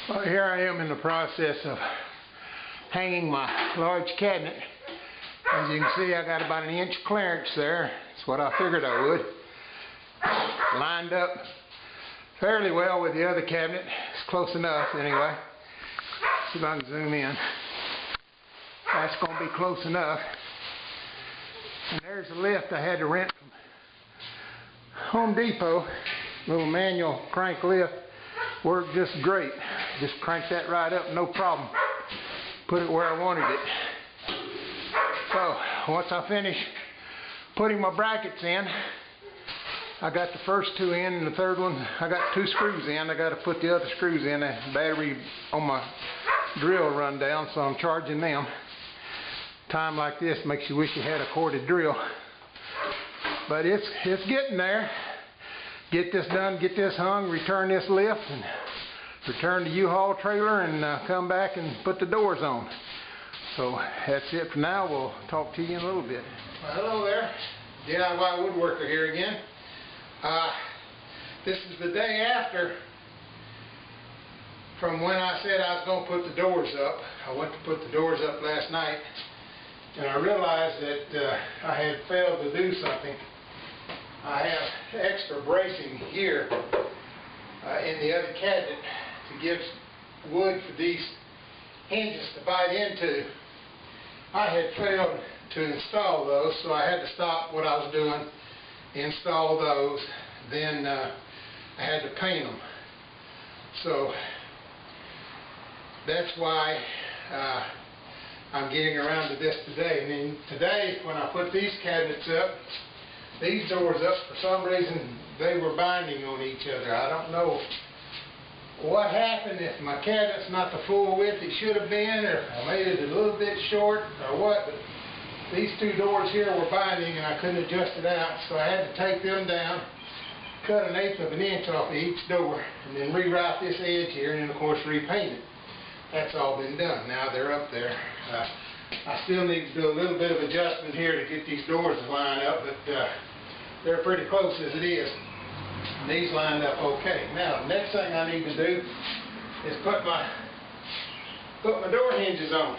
Well, here I am in the process of hanging my large cabinet. As you can see, I got about an inch clearance there. That's what I figured I would. Lined up fairly well with the other cabinet. It's close enough anyway. See if I can zoom in. That's going to be close enough. And there's a lift I had to rent from Home Depot. Little manual crank lift. Worked just great. Just cranked that right up, no problem. Put it where I wanted it. So once I finish putting my brackets in, I got the first two in, and the third one, I got two screws in. I got to put the other screws in. The battery on my drill run down, so I'm charging them. Time like this makes you wish you had a corded drill. But it's getting there. Get this done, get this hung, return this lift, and return the U-Haul trailer, and come back and put the doors on. So that's it for now. We'll talk to you in a little bit. Well, hello there, DIY woodworker here again. This is the day after from when I said I was going to put the doors up. I went to put the doors up last night, and I realized that I had failed to do something. I have extra bracing here in the other cabinet to give wood for these hinges to bite into. I had failed to install those, so I had to stop what I was doing, install those, then I had to paint them. So that's why I'm getting around to this today. And then today, when I put these cabinets up, these doors up, for some reason they were binding on each other. I don't know what happened, if my cabinet's not the full width it should have been, or if I made it a little bit short, or what, but these two doors here were binding and I couldn't adjust it out, so I had to take them down, cut 1/8 of an inch off of each door, and then rewrite this edge here, and then of course repaint it. That's all been done. Now they're up there. I still need to do a little bit of adjustment here to get these doors to line up, but they're pretty close as it is. And these lined up okay. Now the next thing I need to do is put my door hinges on.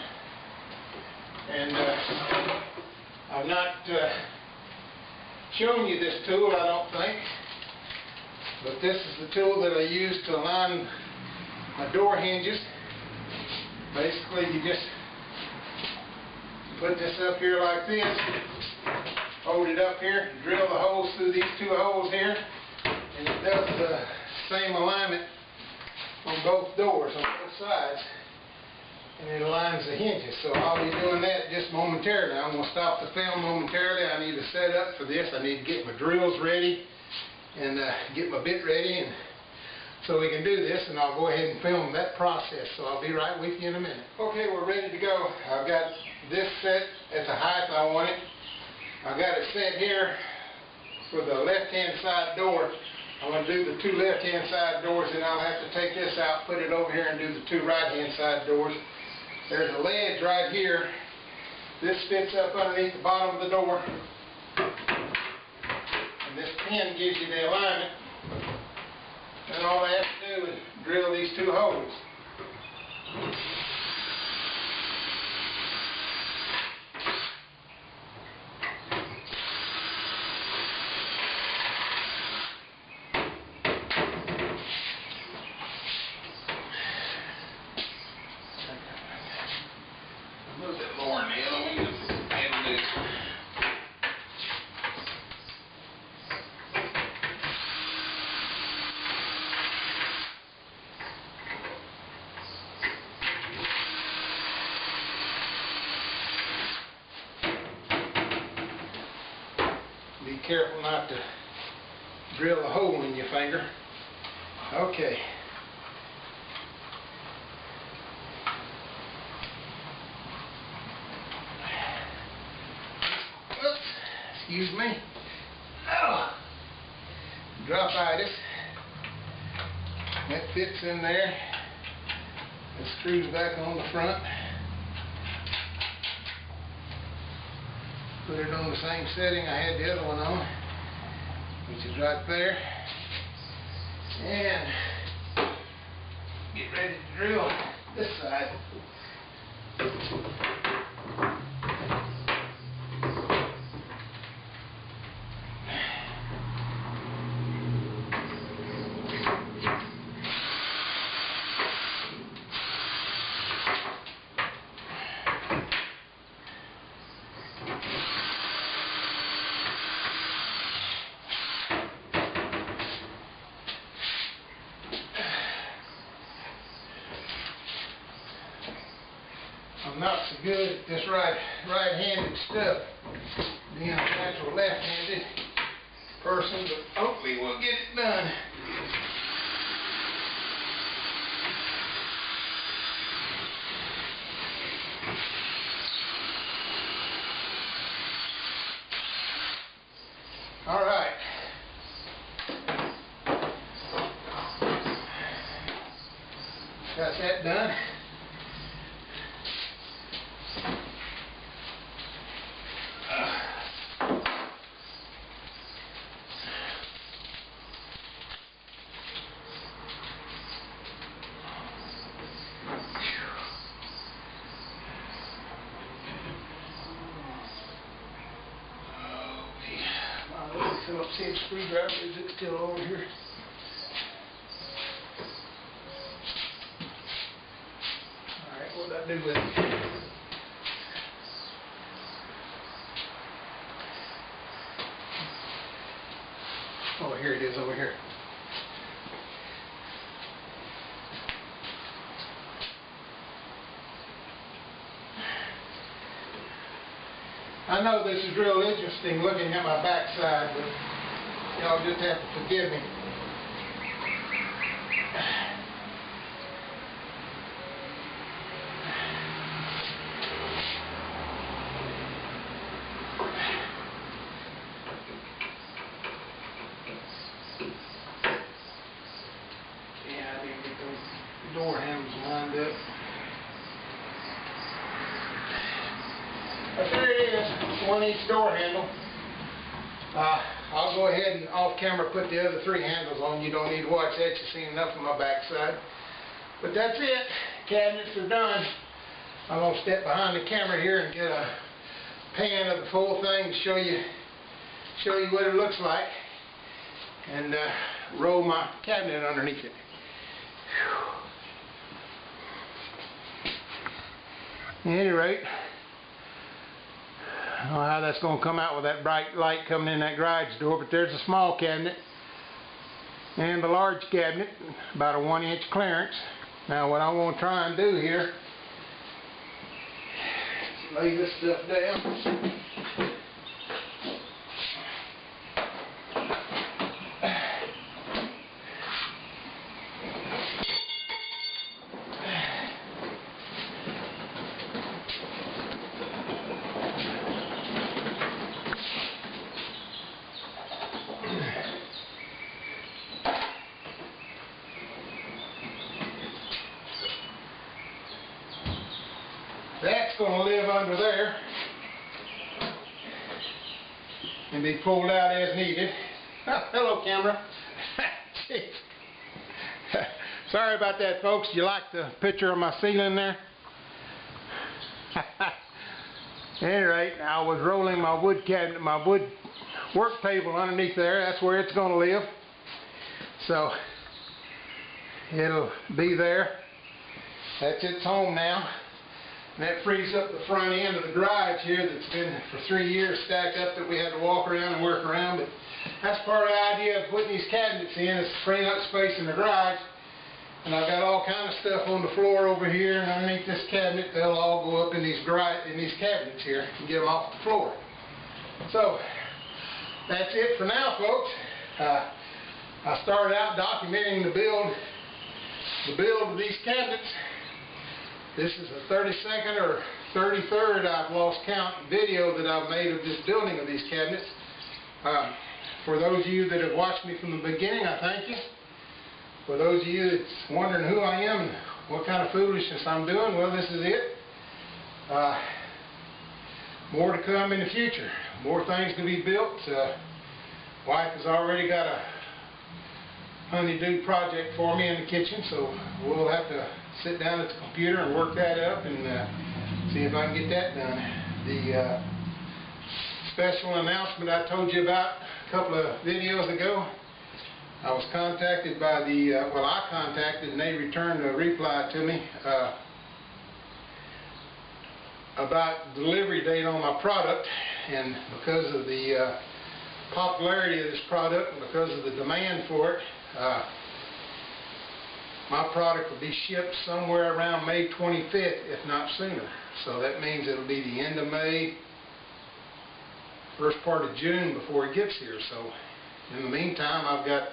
And I've not shown you this tool, I don't think, but this is the tool that I use to align my door hinges. Basically, you just put this up here like this, hold it up here, drill the holes through these two holes here, and it does the same alignment on both doors, on both sides, and it aligns the hinges. So I'll be doing that just momentarily. I'm going to stop the film momentarily. I need to set up for this. I need to get my drills ready and get my bit ready, and so we can do this, and I'll go ahead and film that process. So I'll be right with you in a minute. Okay, we're ready to go. I've got this set at the height I want it. I've got it set here for the left-hand side door. I'm going to do the two left-hand side doors, and I'll have to take this out, put it over here, and do the two right-hand side doors. There's a ledge right here. This fits up underneath the bottom of the door, and this pin gives you the alignment. And all I have to do is drill these two holes. A little bit more in the other one than this. Be careful not to drill a hole in your finger. Okay. Oops. Excuse me. Oh. Drop-itis. That fits in there. It screws back on the front. Put it on the same setting I had the other one on, which is right there. And get get ready to drill this side. I'm not so good at this right-handed stuff, being a natural left-handed person, but hopefully we'll get it done. All right. Got that done. Come up, see if the screwdriver is it still over here. Alright, what did I do with it? Oh, here it is over here. I know this is real interesting looking at my backside, but y'all just have to forgive me. Yeah, I didn't get those door handles lined up. But there it is, one each door handle. I'll go ahead and off camera put the other 3 handles on. You don't need to watch that, you've seen enough of my backside. But that's it, cabinets are done. I'm going to step behind the camera here and get a pan of the full thing to show you what it looks like, and roll my cabinet underneath it. At any rate, I don't know how that's going to come out with that bright light coming in that garage door, but there's a small cabinet and a large cabinet, about a 1-inch clearance. Now what I want to try and do here is lay this stuff down. That's going to live under there and be pulled out as needed. Oh, hello, camera. Sorry about that, folks. You like the picture of my ceiling there? At any rate, I was rolling my wood cabinet, my wood work table underneath there. That's where it's going to live. So it'll be there. That's its home now. And that frees up the front end of the garage here that's been for 3 years stacked up that we had to walk around and work around. But that's part of the idea of putting these cabinets in, is freeing up space in the garage. And I've got all kind of stuff on the floor over here, and underneath this cabinet they'll all go up in these cabinets here and get them off the floor. So that's it for now, folks. I started out documenting the build of these cabinets. This is the 32nd or 33rd, I've lost count, video that I've made of this building of these cabinets. For those of you that have watched me from the beginning, I thank you. For those of you that's wondering who I am and what kind of foolishness I'm doing, well, this is it. More to come in the future. More things to be built. Wife has already got honey-do project for me in the kitchen, so we'll have to sit down at the computer and work that up and see if I can get that done. The special announcement I told you about a couple of videos ago, I was contacted by I contacted and they returned a reply to me about delivery date on my product, and because of the popularity of this product and because of the demand for it, my product will be shipped somewhere around May 25th, if not sooner. So that means it'll be the end of May, first part of June before it gets here. So in the meantime, I've got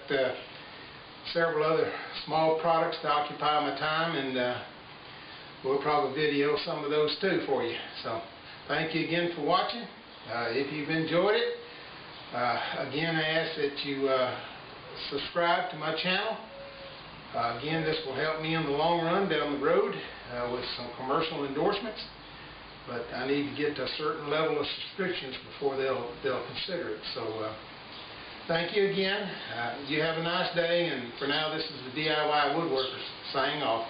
several other small products to occupy my time, and we'll probably video some of those too for you. So thank you again for watching. If you've enjoyed it, again I ask that you subscribe to my channel. Again, this will help me in the long run down the road with some commercial endorsements, but I need to get to a certain level of subscriptions before they'll consider it. So thank you again. You have a nice day, and for now this is the DIY Woodworkers signing off.